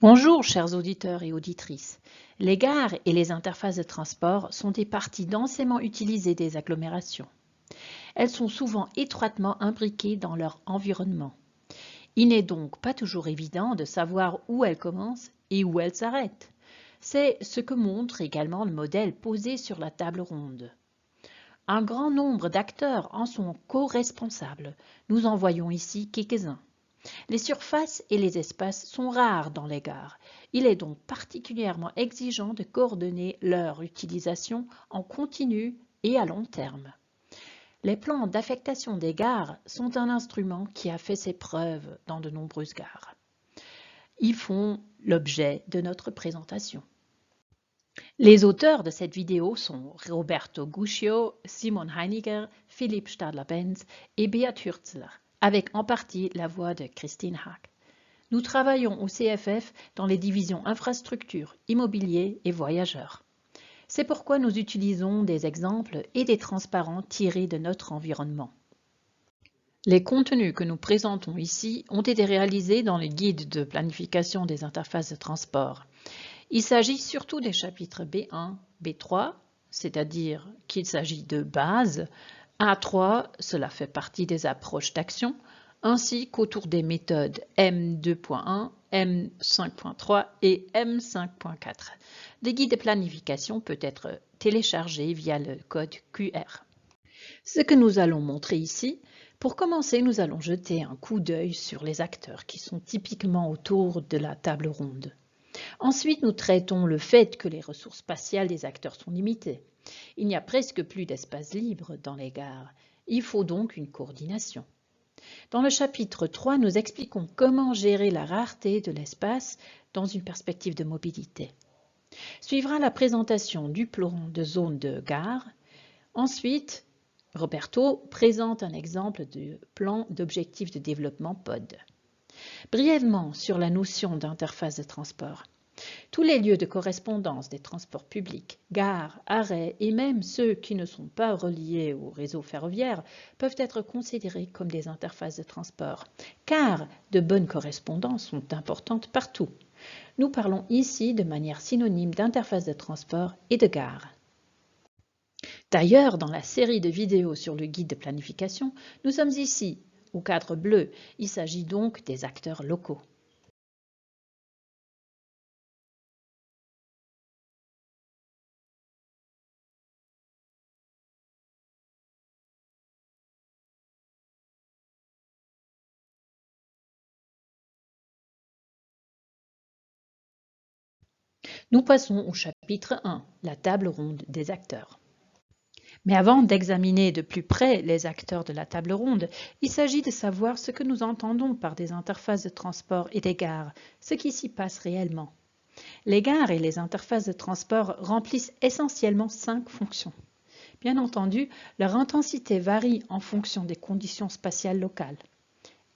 Bonjour chers auditeurs et auditrices. Les gares et les interfaces de transport sont des parties densément utilisées des agglomérations. Elles sont souvent étroitement imbriquées dans leur environnement. Il n'est donc pas toujours évident de savoir où elles commencent et où elles s'arrêtent. C'est ce que montre également le modèle posé sur la table ronde. Un grand nombre d'acteurs en sont co-responsables. Nous en voyons ici quelques-uns. Les surfaces et les espaces sont rares dans les gares. Il est donc particulièrement exigeant de coordonner leur utilisation en continu et à long terme. Les plans d'affectation des gares sont un instrument qui a fait ses preuves dans de nombreuses gares. Ils font l'objet de notre présentation. Les auteurs de cette vidéo sont Roberto Guccio, Simon Heiniger, Philipp Stadler-Benz et Beat Hürzler, avec en partie la voix de Christine Haag. Nous travaillons au CFF dans les divisions infrastructures, immobilier et voyageurs. C'est pourquoi nous utilisons des exemples et des transparents tirés de notre environnement. Les contenus que nous présentons ici ont été réalisés dans le guide de planification des interfaces de transport. Il s'agit surtout des chapitres B1, B3, c'est-à-dire qu'il s'agit de base. A3, cela fait partie des approches d'action, ainsi qu'autour des méthodes M2.1, M5.3 et M5.4. Le guide de planification peut être téléchargé via le code QR. Ce que nous allons montrer ici, pour commencer, nous allons jeter un coup d'œil sur les acteurs qui sont typiquement autour de la table ronde. Ensuite, nous traitons le fait que les ressources spatiales des acteurs sont limitées. Il n'y a presque plus d'espace libre dans les gares. Il faut donc une coordination. Dans le chapitre 3, nous expliquons comment gérer la rareté de l'espace dans une perspective de mobilité. Suivra la présentation du plan de zone de gare. Ensuite, Roberto présente un exemple de plan d'objectif de développement POD. Brièvement sur la notion d'interface de transport. Tous les lieux de correspondance des transports publics, gares, arrêts et même ceux qui ne sont pas reliés au réseau ferroviaire peuvent être considérés comme des interfaces de transport, car de bonnes correspondances sont importantes partout. Nous parlons ici de manière synonyme d'interface de transport et de gare. D'ailleurs, dans la série de vidéos sur le guide de planification, nous sommes ici au cadre bleu. Il s'agit donc des acteurs locaux. Nous passons au chapitre 1, la table ronde des acteurs. Mais avant d'examiner de plus près les acteurs de la table ronde, il s'agit de savoir ce que nous entendons par des interfaces de transport et des gares, ce qui s'y passe réellement. Les gares et les interfaces de transport remplissent essentiellement 5 fonctions. Bien entendu, leur intensité varie en fonction des conditions spatiales locales.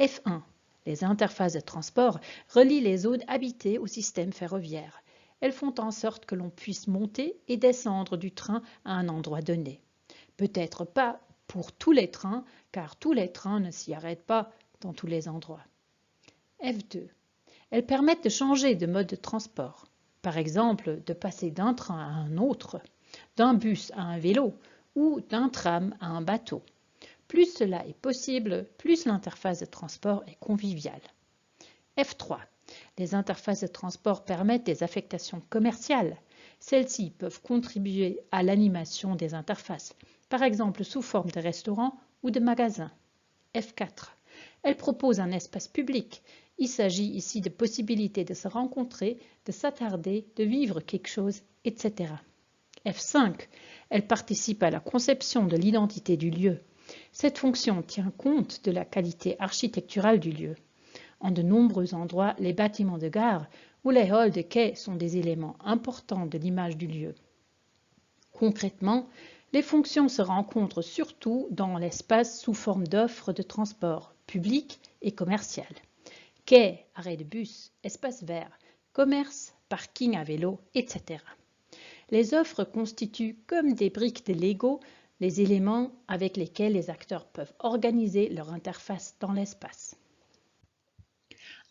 F1. Les interfaces de transport relient les zones habitées au système ferroviaire. Elles font en sorte que l'on puisse monter et descendre du train à un endroit donné. Peut-être pas pour tous les trains, car tous les trains ne s'y arrêtent pas dans tous les endroits. F2. Elles permettent de changer de mode de transport. Par exemple, de passer d'un train à un autre, d'un bus à un vélo ou d'un tram à un bateau. Plus cela est possible, plus l'interface de transport est conviviale. F3. Les interfaces de transport permettent des affectations commerciales. Celles-ci peuvent contribuer à l'animation des interfaces, par exemple sous forme de restaurants ou de magasins. F4. Elles proposent un espace public. Il s'agit ici de possibilités de se rencontrer, de s'attarder, de vivre quelque chose, etc. F5. Elles participent à la conception de l'identité du lieu. Cette fonction tient compte de la qualité architecturale du lieu. En de nombreux endroits, les bâtiments de gare ou les halls de quai sont des éléments importants de l'image du lieu. Concrètement, les fonctions se rencontrent surtout dans l'espace sous forme d'offres de transport public et commercial. Quai, arrêt de bus, espace vert, commerce, parking à vélo, etc. Les offres constituent comme des briques de Lego les éléments avec lesquels les acteurs peuvent organiser leur interface dans l'espace.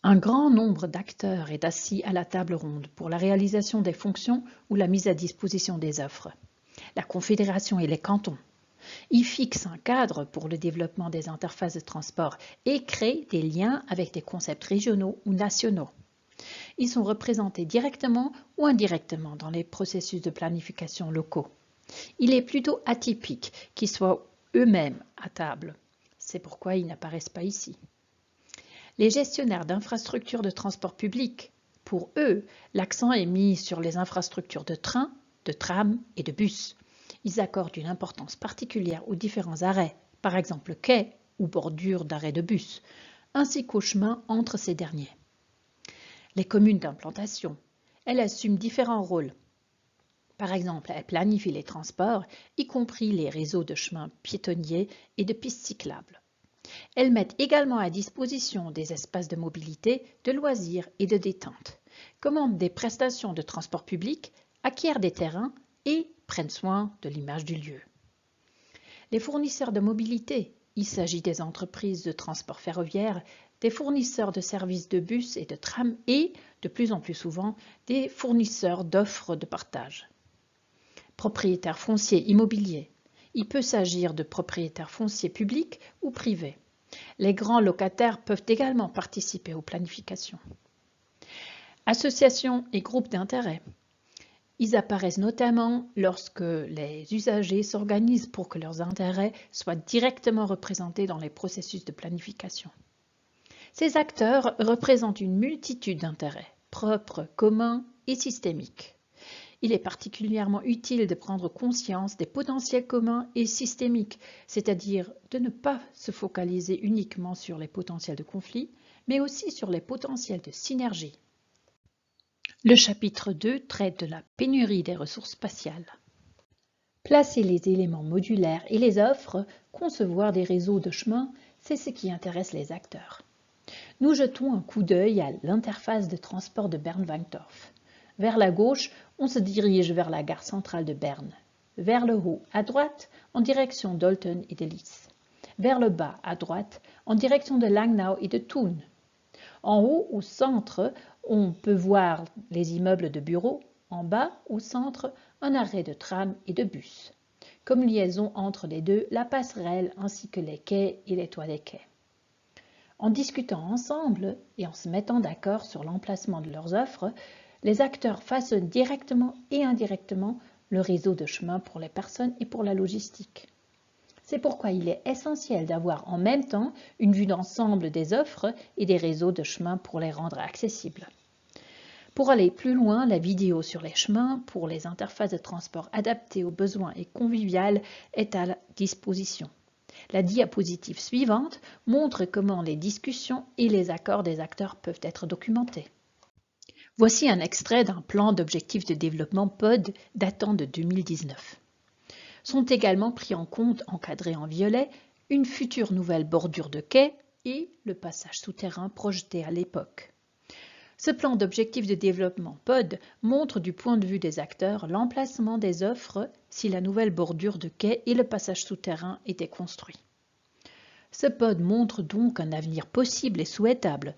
Un grand nombre d'acteurs est assis à la table ronde pour la réalisation des fonctions ou la mise à disposition des offres. La Confédération et les cantons. Ils fixent un cadre pour le développement des interfaces de transport et créent des liens avec des concepts régionaux ou nationaux. Ils sont représentés directement ou indirectement dans les processus de planification locaux. Il est plutôt atypique qu'ils soient eux-mêmes à table. C'est pourquoi ils n'apparaissent pas ici. Les gestionnaires d'infrastructures de transport public, pour eux, l'accent est mis sur les infrastructures de train, de tram et de bus. Ils accordent une importance particulière aux différents arrêts, par exemple quais ou bordures d'arrêts de bus, ainsi qu'aux chemins entre ces derniers. Les communes d'implantation, elles assument différents rôles. Par exemple, elles planifient les transports, y compris les réseaux de chemins piétonniers et de pistes cyclables. Elles mettent également à disposition des espaces de mobilité, de loisirs et de détente, commandent des prestations de transport public, acquièrent des terrains et prennent soin de l'image du lieu. Les fournisseurs de mobilité, il s'agit des entreprises de transport ferroviaire, des fournisseurs de services de bus et de tram et, de plus en plus souvent, des fournisseurs d'offres de partage. Propriétaires fonciers immobiliers. Il peut s'agir de propriétaires fonciers publics ou privés. Les grands locataires peuvent également participer aux planifications. Associations et groupes d'intérêt. Ils apparaissent notamment lorsque les usagers s'organisent pour que leurs intérêts soient directement représentés dans les processus de planification. Ces acteurs représentent une multitude d'intérêts, propres, communs et systémiques. Il est particulièrement utile de prendre conscience des potentiels communs et systémiques, c'est-à-dire de ne pas se focaliser uniquement sur les potentiels de conflit, mais aussi sur les potentiels de synergie. Le chapitre 2 traite de la pénurie des ressources spatiales. Placer les éléments modulaires et les offres, concevoir des réseaux de chemins, c'est ce qui intéresse les acteurs. Nous jetons un coup d'œil à l'interface de transport de Bern-Wankdorf. Vers la gauche, on se dirige vers la gare centrale de Berne. Vers le haut, à droite, en direction d'Olten et de Lis. Vers le bas, à droite, en direction de Langnau et de Thun. En haut, au centre, on peut voir les immeubles de bureaux. En bas, au centre, un arrêt de tram et de bus. Comme liaison entre les deux, la passerelle ainsi que les quais et les toits des quais. En discutant ensemble et en se mettant d'accord sur l'emplacement de leurs offres, les acteurs façonnent directement et indirectement le réseau de chemin pour les personnes et pour la logistique. C'est pourquoi il est essentiel d'avoir en même temps une vue d'ensemble des offres et des réseaux de chemin pour les rendre accessibles. Pour aller plus loin, la vidéo sur les chemins pour les interfaces de transport adaptées aux besoins et conviviales est à la disposition. La diapositive suivante montre comment les discussions et les accords des acteurs peuvent être documentés. Voici un extrait d'un plan d'objectifs de développement POD datant de 2019. Sont également pris en compte, encadrés en violet, une future nouvelle bordure de quai et le passage souterrain projeté à l'époque. Ce plan d'objectifs de développement POD montre du point de vue des acteurs l'emplacement des offres si la nouvelle bordure de quai et le passage souterrain étaient construits. Ce POD montre donc un avenir possible et souhaitable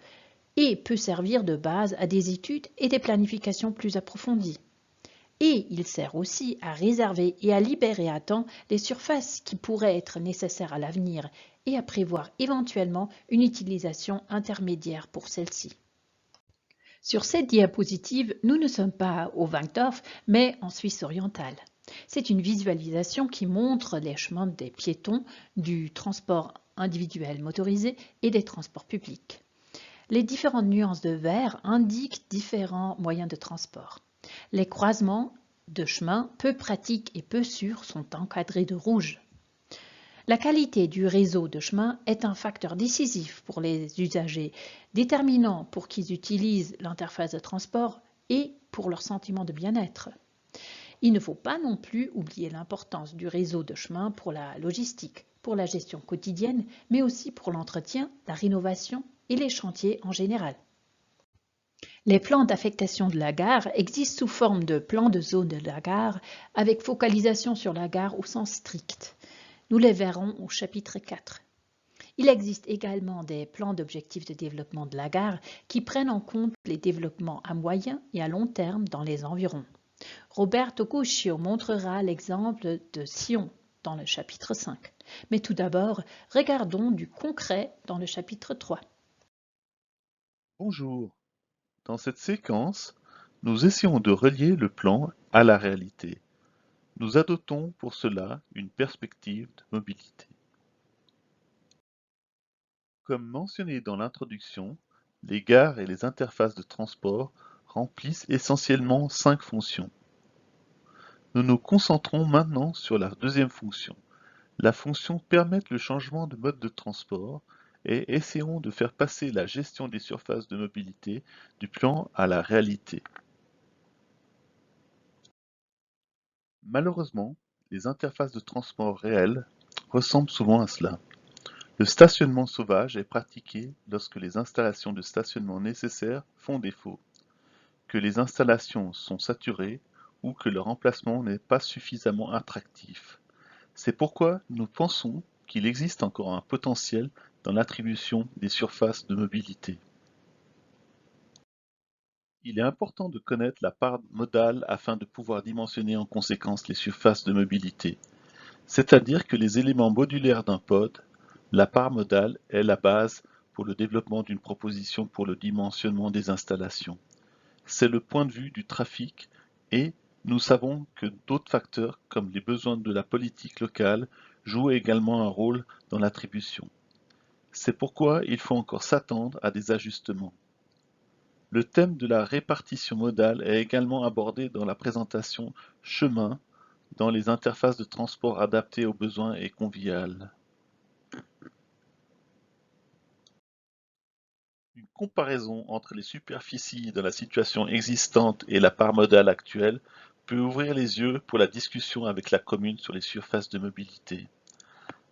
et peut servir de base à des études et des planifications plus approfondies. Et il sert aussi à réserver et à libérer à temps les surfaces qui pourraient être nécessaires à l'avenir et à prévoir éventuellement une utilisation intermédiaire pour celles-ci. Sur cette diapositive, nous ne sommes pas au Wankdorf, mais en Suisse orientale. C'est une visualisation qui montre les chemins des piétons, du transport individuel motorisé et des transports publics. Les différentes nuances de vert indiquent différents moyens de transport. Les croisements de chemins peu pratiques et peu sûrs sont encadrés de rouge. La qualité du réseau de chemin est un facteur décisif pour les usagers, déterminant pour qu'ils utilisent l'interface de transport et pour leur sentiment de bien-être. Il ne faut pas non plus oublier l'importance du réseau de chemin pour la logistique, pour la gestion quotidienne, mais aussi pour l'entretien, la rénovation et les chantiers en général. Les plans d'affectation de la gare existent sous forme de plans de zone de la gare avec focalisation sur la gare au sens strict. Nous les verrons au chapitre 4. Il existe également des plans d'objectifs de développement de la gare qui prennent en compte les développements à moyen et à long terme dans les environs. Roberto Cuscio montrera l'exemple de Sion dans le chapitre 5. Mais tout d'abord, regardons du concret dans le chapitre 3. Bonjour. Dans cette séquence, nous essayons de relier le plan à la réalité. Nous adoptons pour cela une perspective de mobilité. Comme mentionné dans l'introduction, les gares et les interfaces de transport remplissent essentiellement 5 fonctions. Nous nous concentrons maintenant sur la deuxième fonction. La fonction permettre le changement de mode de transport et essayons de faire passer la gestion des surfaces de mobilité du plan à la réalité. Malheureusement, les interfaces de transport réelles ressemblent souvent à cela. Le stationnement sauvage est pratiqué lorsque les installations de stationnement nécessaires font défaut, que les installations sont saturées ou que leur emplacement n'est pas suffisamment attractif. C'est pourquoi nous pensons qu'il existe encore un potentiel dans l'attribution des surfaces de mobilité. Il est important de connaître la part modale afin de pouvoir dimensionner en conséquence les surfaces de mobilité. C'est-à-dire que les éléments modulaires d'un pod, la part modale est la base pour le développement d'une proposition pour le dimensionnement des installations. C'est le point de vue du trafic et nous savons que d'autres facteurs comme les besoins de la politique locale jouent également un rôle dans l'attribution. C'est pourquoi il faut encore s'attendre à des ajustements. Le thème de la répartition modale est également abordé dans la présentation chemin dans les interfaces de transport adaptées aux besoins et conviviales. Une comparaison entre les superficies dans la situation existante et la part modale actuelle peut ouvrir les yeux pour la discussion avec la commune sur les surfaces de mobilité.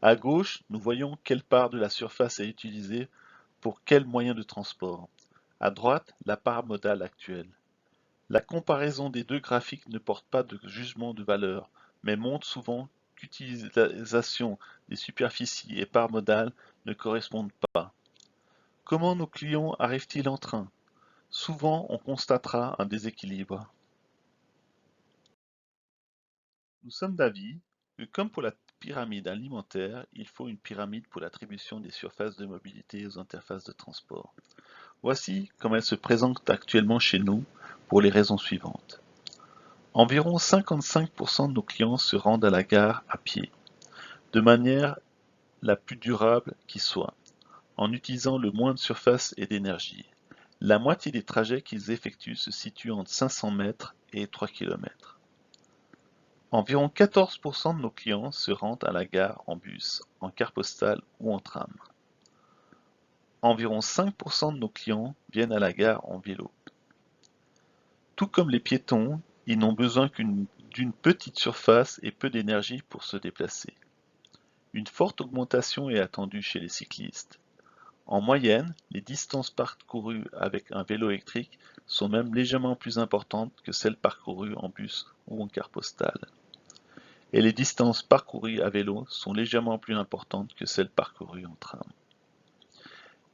À gauche, nous voyons quelle part de la surface est utilisée pour quel moyen de transport. À droite, la part modale actuelle. La comparaison des deux graphiques ne porte pas de jugement de valeur, mais montre souvent qu'utilisation des superficies et part modale ne correspondent pas. Comment nos clients arrivent-ils en train? Souvent, on constatera un déséquilibre. Nous sommes d'avis que comme pour la pyramide alimentaire, il faut une pyramide pour l'attribution des surfaces de mobilité aux interfaces de transport. Voici comment elle se présente actuellement chez nous pour les raisons suivantes. Environ 55% de nos clients se rendent à la gare à pied, de manière la plus durable qui soit, en utilisant le moins de surface et d'énergie. La moitié des trajets qu'ils effectuent se situent entre 500 mètres et 3 km. Environ 14% de nos clients se rendent à la gare en bus, en carte postale ou en tram. Environ 5% de nos clients viennent à la gare en vélo. Tout comme les piétons, ils n'ont besoin d'une petite surface et peu d'énergie pour se déplacer. Une forte augmentation est attendue chez les cyclistes. En moyenne, les distances parcourues avec un vélo électrique sont même légèrement plus importantes que celles parcourues en bus ou en carte postale. Et les distances parcourues à vélo sont légèrement plus importantes que celles parcourues en tram.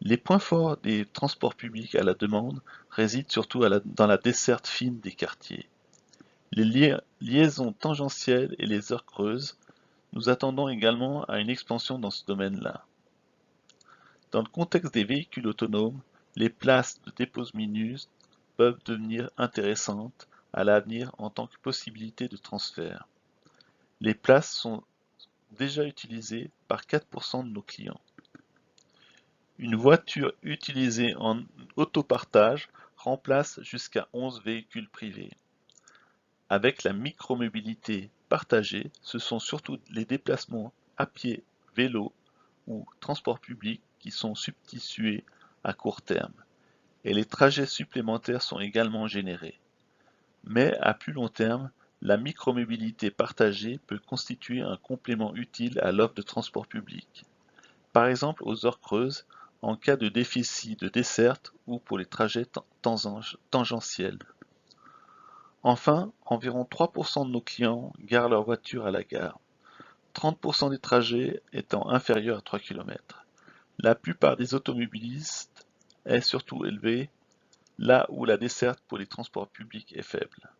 Les points forts des transports publics à la demande résident surtout dans la desserte fine des quartiers. Les liaisons tangentielles et les heures creuses, nous attendons également à une expansion dans ce domaine-là. Dans le contexte des véhicules autonomes, les places de dépose minus peuvent devenir intéressantes à l'avenir en tant que possibilité de transfert. Les places sont déjà utilisées par 4% de nos clients. Une voiture utilisée en autopartage remplace jusqu'à 11 véhicules privés. Avec la micromobilité partagée, ce sont surtout les déplacements à pied, vélo ou transport public qui sont substitués à court terme, et les trajets supplémentaires sont également générés. Mais à plus long terme, la micromobilité partagée peut constituer un complément utile à l'offre de transport public. Par exemple aux heures creuses, en cas de déficit de desserte ou pour les trajets tangentiels. Enfin, environ 3% de nos clients garent leur voiture à la gare, 30% des trajets étant inférieurs à 3 km. La plupart des automobilistes est surtout élevée là où la desserte pour les transports publics est faible.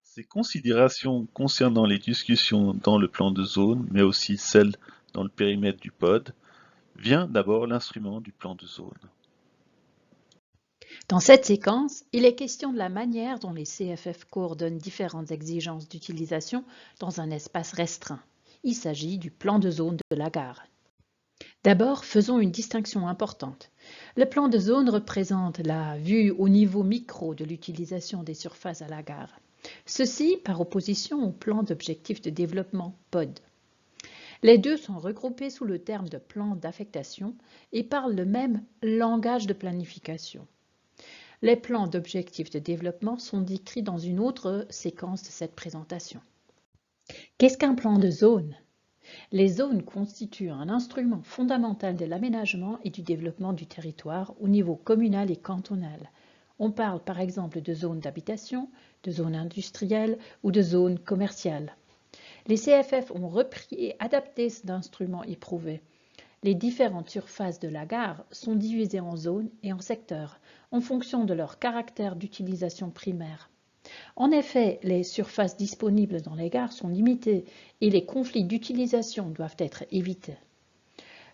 Ces considérations concernant les discussions dans le plan de zone, mais aussi celles dans le périmètre du POD, vient d'abord l'instrument du plan de zone. Dans cette séquence, il est question de la manière dont les CFF coordonnent différentes exigences d'utilisation dans un espace restreint. Il s'agit du plan de zone de la gare. D'abord, faisons une distinction importante. Le plan de zone représente la vue au niveau micro de l'utilisation des surfaces à la gare. Ceci par opposition au plan d'objectif de développement POD. Les deux sont regroupés sous le terme de plan d'affectation et parlent le même langage de planification. Les plans d'objectifs de développement sont décrits dans une autre séquence de cette présentation. Qu'est-ce qu'un plan de zone ? Les zones constituent un instrument fondamental de l'aménagement et du développement du territoire au niveau communal et cantonal. On parle par exemple de zones d'habitation, de zones industrielles ou de zones commerciales. Les CFF ont repris et adapté cet instrument éprouvé. Les différentes surfaces de la gare sont divisées en zones et en secteurs, en fonction de leur caractère d'utilisation primaire. En effet, les surfaces disponibles dans les gares sont limitées et les conflits d'utilisation doivent être évités.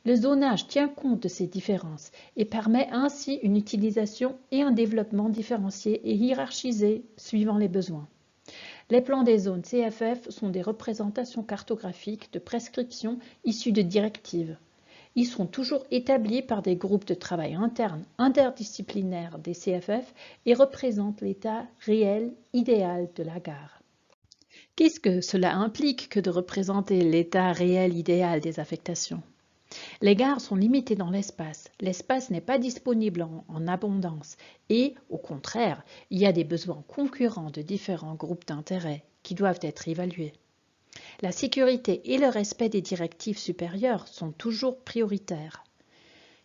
Le zonage tient compte de ces différences et permet ainsi une utilisation et un développement différenciés et hiérarchisés suivant les besoins. Les plans des zones CFF sont des représentations cartographiques de prescriptions issues de directives. Ils sont toujours établis par des groupes de travail internes interdisciplinaires des CFF et représentent l'état réel idéal de la gare. Qu'est-ce que cela implique que de représenter l'état réel idéal des affectations ? Les gares sont limitées dans l'espace. L'espace n'est pas disponible en abondance et, au contraire, il y a des besoins concurrents de différents groupes d'intérêt qui doivent être évalués. La sécurité et le respect des directives supérieures sont toujours prioritaires.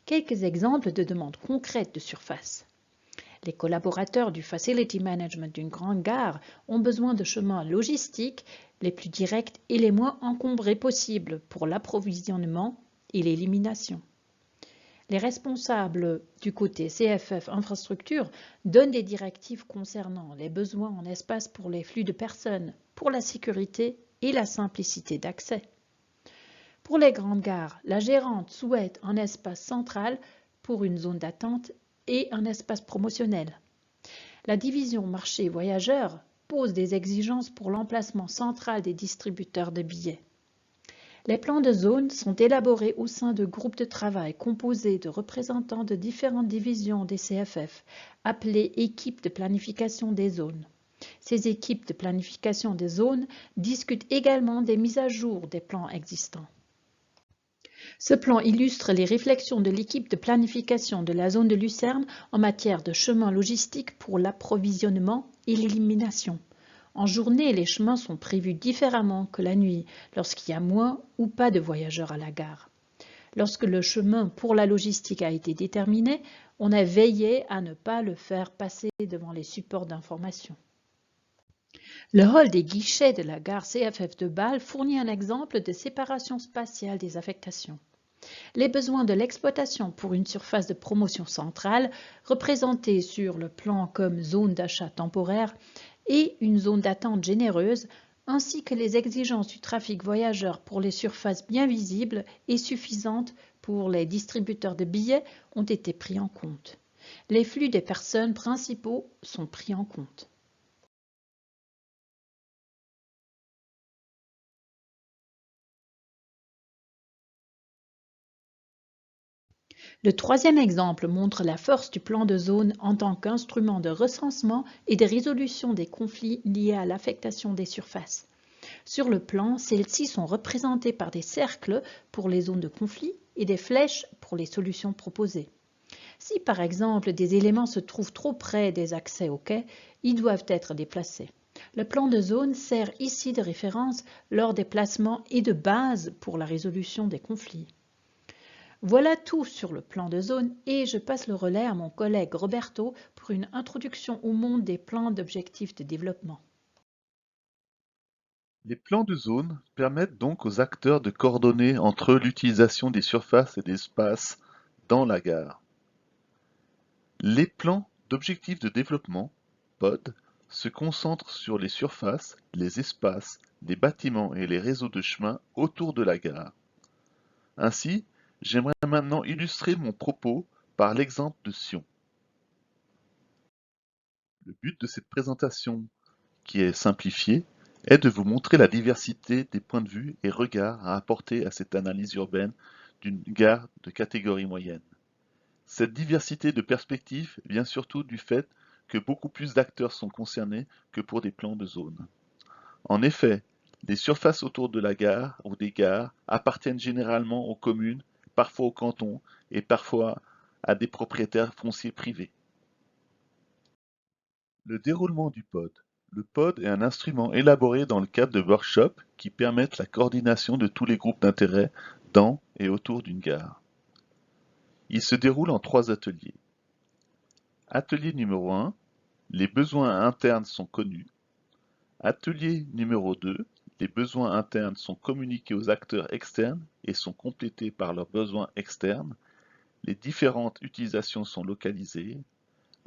Quelques exemples de demandes concrètes de surface. Les collaborateurs du Facility Management d'une grande gare ont besoin de chemins logistiques les plus directs et les moins encombrés possibles pour l'approvisionnement et l'élimination. Les responsables du côté CFF Infrastructure donnent des directives concernant les besoins en espace pour les flux de personnes, pour la sécurité et la simplicité d'accès. Pour les grandes gares, la gérante souhaite un espace central pour une zone d'attente et un espace promotionnel. La division marché voyageurs pose des exigences pour l'emplacement central des distributeurs de billets. Les plans de zone sont élaborés au sein de groupes de travail composés de représentants de différentes divisions des CFF, appelées équipes de planification des zones. Ces équipes de planification des zones discutent également des mises à jour des plans existants. Ce plan illustre les réflexions de l'équipe de planification de la zone de Lucerne en matière de chemins logistiques pour l'approvisionnement et l'élimination. En journée, les chemins sont prévus différemment que la nuit, lorsqu'il y a moins ou pas de voyageurs à la gare. Lorsque le chemin pour la logistique a été déterminé, on a veillé à ne pas le faire passer devant les supports d'information. Le hall des guichets de la gare CFF de Bâle fournit un exemple de séparation spatiale des affectations. Les besoins de l'exploitation pour une surface de promotion centrale, représentée sur le plan comme zone d'achat temporaire, et une zone d'attente généreuse, ainsi que les exigences du trafic voyageur pour les surfaces bien visibles et suffisantes pour les distributeurs de billets ont été pris en compte. Les flux des personnes principaux sont pris en compte. Le troisième exemple montre la force du plan de zone en tant qu'instrument de recensement et de résolution des conflits liés à l'affectation des surfaces. Sur le plan, celles-ci sont représentées par des cercles pour les zones de conflit et des flèches pour les solutions proposées. Si par exemple des éléments se trouvent trop près des accès au quai, ils doivent être déplacés. Le plan de zone sert ici de référence lors des placements et de base pour la résolution des conflits. Voilà tout sur le plan de zone et je passe le relais à mon collègue Roberto pour une introduction au monde des plans d'objectifs de développement. Les plans de zone permettent donc aux acteurs de coordonner entre eux l'utilisation des surfaces et des espaces dans la gare. Les plans d'objectifs de développement, POD, se concentrent sur les surfaces, les espaces, les bâtiments et les réseaux de chemins autour de la gare. Ainsi, j'aimerais maintenant illustrer mon propos par l'exemple de Sion. Le but de cette présentation, qui est simplifiée, est de vous montrer la diversité des points de vue et regards à apporter à cette analyse urbaine d'une gare de catégorie moyenne. Cette diversité de perspectives vient surtout du fait que beaucoup plus d'acteurs sont concernés que pour des plans de zone. En effet, les surfaces autour de la gare ou des gares appartiennent généralement aux communes, parfois aux cantons et parfois à des propriétaires fonciers privés. Le déroulement du POD. Le POD est un instrument élaboré dans le cadre de workshops qui permettent la coordination de tous les groupes d'intérêt dans et autour d'une gare. Il se déroule en 3 ateliers. Atelier numéro 1, les besoins internes sont connus. Atelier numéro 2, les besoins internes sont communiqués aux acteurs externes et sont complétés par leurs besoins externes. Les différentes utilisations sont localisées.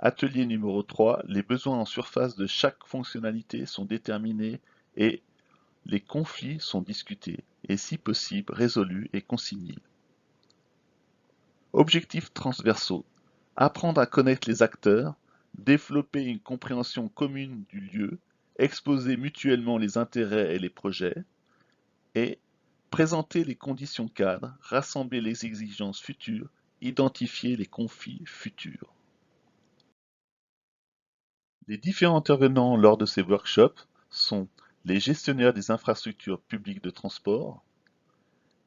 Atelier numéro 3, les besoins en surface de chaque fonctionnalité sont déterminés et les conflits sont discutés et si possible résolus et consignés. Objectifs transversaux. Apprendre à connaître les acteurs, développer une compréhension commune du lieu, exposer mutuellement les intérêts et les projets, et présenter les conditions cadres, rassembler les exigences futures, identifier les conflits futurs. Les différents intervenants lors de ces workshops sont les gestionnaires des infrastructures publiques de transport,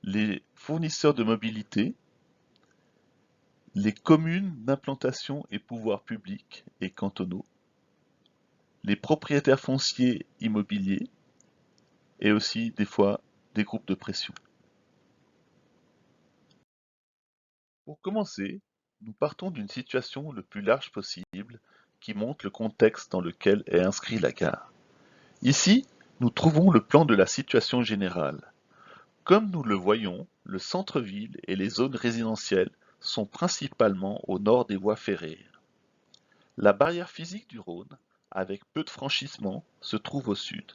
les fournisseurs de mobilité, les communes d'implantation et pouvoirs publics et cantonaux, les propriétaires fonciers immobiliers et aussi des fois des groupes de pression. Pour commencer, nous partons d'une situation le plus large possible qui montre le contexte dans lequel est inscrit la gare. Ici, nous trouvons le plan de la situation générale. Comme nous le voyons, le centre-ville et les zones résidentielles sont principalement au nord des voies ferrées. La barrière physique du Rhône, avec peu de franchissements, se trouve au sud.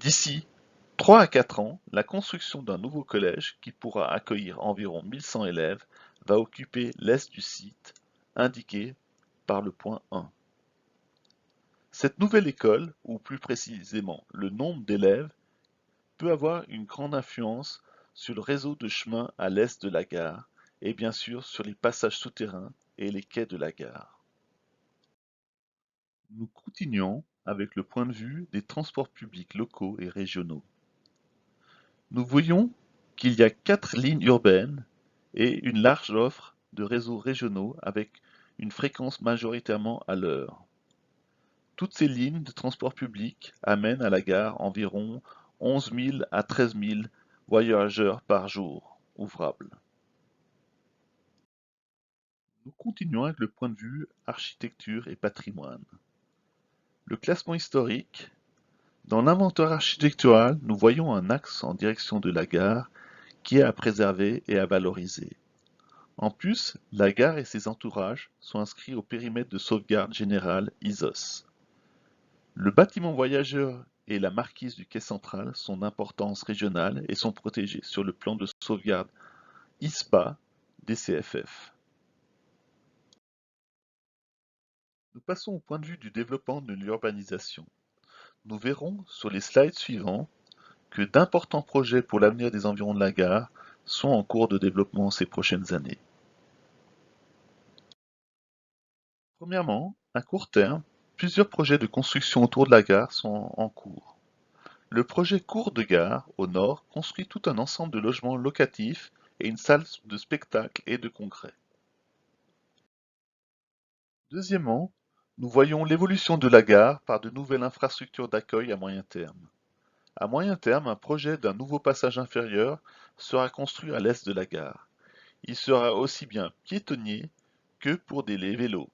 D'ici 3 à 4 ans, la construction d'un nouveau collège qui pourra accueillir environ 1100 élèves va occuper l'est du site, indiqué par le point 1. Cette nouvelle école, ou plus précisément le nombre d'élèves, peut avoir une grande influence sur le réseau de chemins à l'est de la gare et bien sûr sur les passages souterrains et les quais de la gare. Nous continuons avec le point de vue des transports publics locaux et régionaux. Nous voyons qu'il y a 4 lignes urbaines et une large offre de réseaux régionaux avec une fréquence majoritairement à l'heure. Toutes ces lignes de transport public amènent à la gare environ 11 000 à 13 000 voyageurs par jour ouvrables. Nous continuons avec le point de vue architecture et patrimoine. Le classement historique. Dans l'inventaire architectural, nous voyons un axe en direction de la gare qui est à préserver et à valoriser. En plus, la gare et ses entourages sont inscrits au périmètre de sauvegarde générale ISOS. Le bâtiment voyageurs et la marquise du quai central sont d'importance régionale et sont protégés sur le plan de sauvegarde ISPA DCFF. Nous passons au point de vue du développement de l'urbanisation. Nous verrons sur les slides suivants que d'importants projets pour l'avenir des environs de la gare sont en cours de développement ces prochaines années. Premièrement, à court terme, plusieurs projets de construction autour de la gare sont en cours. Le projet Cour de Gare, au nord, construit tout un ensemble de logements locatifs et une salle de spectacle et de congrès. Deuxièmement, nous voyons l'évolution de la gare par de nouvelles infrastructures d'accueil à moyen terme. À moyen terme, un projet d'un nouveau passage inférieur sera construit à l'est de la gare. Il sera aussi bien piétonnier que pour les vélos.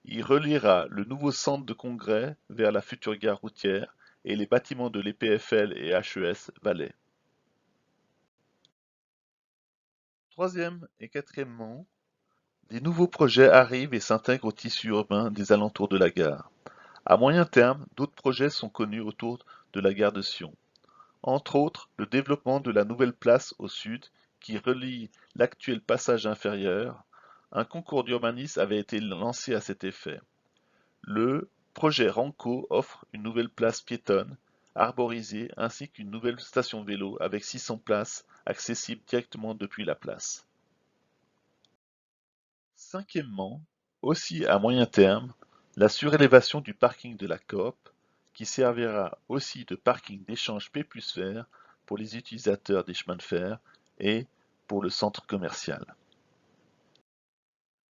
Il reliera le nouveau centre de congrès vers la future gare routière et les bâtiments de l'EPFL et HES Valais. Troisième et quatrièmement, des nouveaux projets arrivent et s'intègrent au tissu urbain des alentours de la gare. À moyen terme, d'autres projets sont connus autour de la gare de Sion. Entre autres, le développement de la nouvelle place au sud qui relie l'actuel passage inférieur. Un concours d'urbanisme avait été lancé à cet effet. Le projet Ranco offre une nouvelle place piétonne, arborisée, ainsi qu'une nouvelle station vélo avec 600 places accessibles directement depuis la place. Cinquièmement, aussi à moyen terme, la surélévation du parking de la Coop, qui servira aussi de parking d'échange P+R pour les utilisateurs des chemins de fer et pour le centre commercial.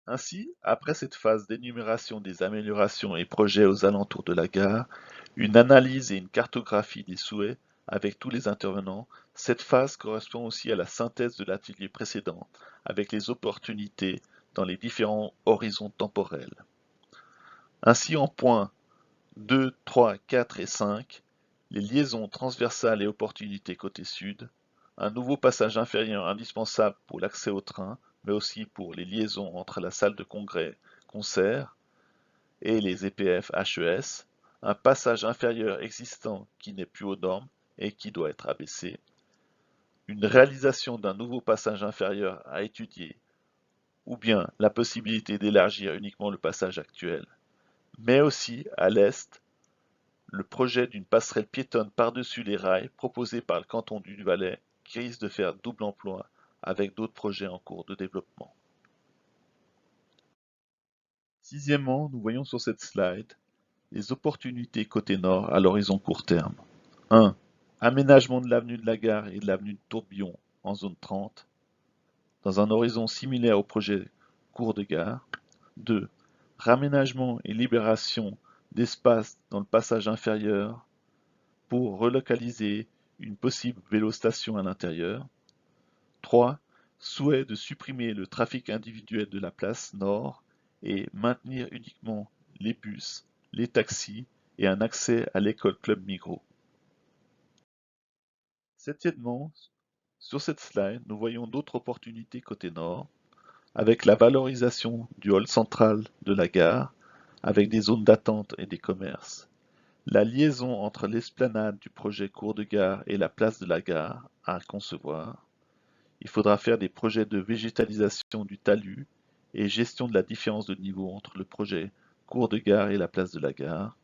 Ainsi, après cette phase d'énumération des améliorations et projets aux alentours de la gare, une analyse et une cartographie des souhaits avec tous les intervenants, cette phase correspond aussi à la synthèse de l'atelier précédent, avec les opportunités dans les différents horizons temporels. Ainsi, en points 2, 3, 4 et 5, les liaisons transversales et opportunités côté sud, un nouveau passage inférieur indispensable pour l'accès au train, mais aussi pour les liaisons entre la salle de congrès, concert et les EPF HES, un passage inférieur existant qui n'est plus aux normes et qui doit être abaissé, une réalisation d'un nouveau passage inférieur à étudier, ou bien la possibilité d'élargir uniquement le passage actuel, mais aussi à l'est, le projet d'une passerelle piétonne par-dessus les rails proposé par le canton du Valais qui risque de faire double emploi avec d'autres projets en cours de développement. Sixièmement, nous voyons sur cette slide les opportunités côté nord à l'horizon court terme. 1. Aménagement de l'avenue de la Gare et de l'avenue de Tourbillon en zone 30, dans un horizon similaire au projet cours de gare. 2. Raménagement et libération d'espace dans le passage inférieur pour relocaliser une possible vélostation à l'intérieur. 3. Souhait de supprimer le trafic individuel de la place nord et maintenir uniquement les bus, les taxis et un accès à l'école Club Migros. Septièmement, sur cette slide, nous voyons d'autres opportunités côté nord, avec la valorisation du hall central de la gare, avec des zones d'attente et des commerces. La liaison entre l'esplanade du projet cours de gare et la place de la gare à concevoir. Il faudra faire des projets de végétalisation du talus et gestion de la différence de niveau entre le projet cours de gare et la place de la gare.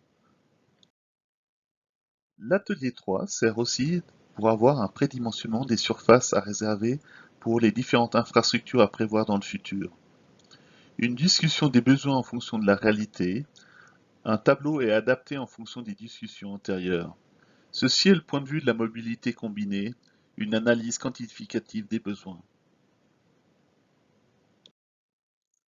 L'atelier 3 sert aussi pour avoir un prédimensionnement des surfaces à réserver pour les différentes infrastructures à prévoir dans le futur. Une discussion des besoins en fonction de la réalité. Un tableau est adapté en fonction des discussions antérieures. Ceci est le point de vue de la mobilité combinée, une analyse quantificative des besoins.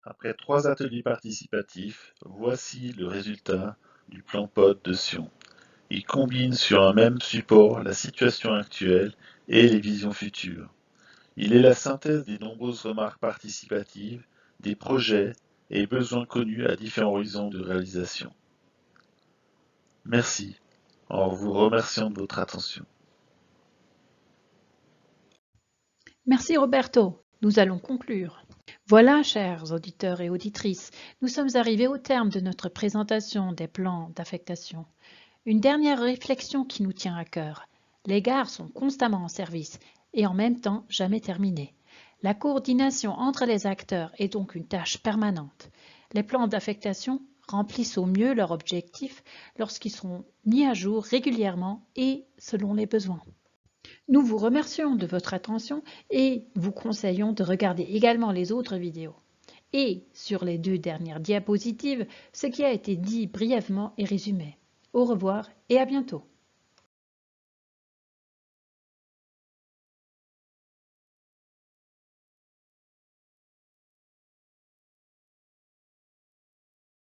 Après 3 ateliers participatifs, voici le résultat du plan POD de Sion. Il combine sur un même support la situation actuelle et les visions futures. Il est la synthèse des nombreuses remarques participatives, des projets et besoins connus à différents horizons de réalisation. Merci, en vous remerciant de votre attention. Merci Roberto. Nous allons conclure. Voilà, chers auditeurs et auditrices, nous sommes arrivés au terme de notre présentation des plans d'affectation. Une dernière réflexion qui nous tient à cœur. Les gares sont constamment en service et en même temps jamais terminées. La coordination entre les acteurs est donc une tâche permanente. Les plans d'affectation remplissent au mieux leurs objectifs lorsqu'ils sont mis à jour régulièrement et selon les besoins. Nous vous remercions de votre attention et vous conseillons de regarder également les autres vidéos. Et sur les 2 dernières diapositives, ce qui a été dit brièvement est résumé. Au revoir et à bientôt.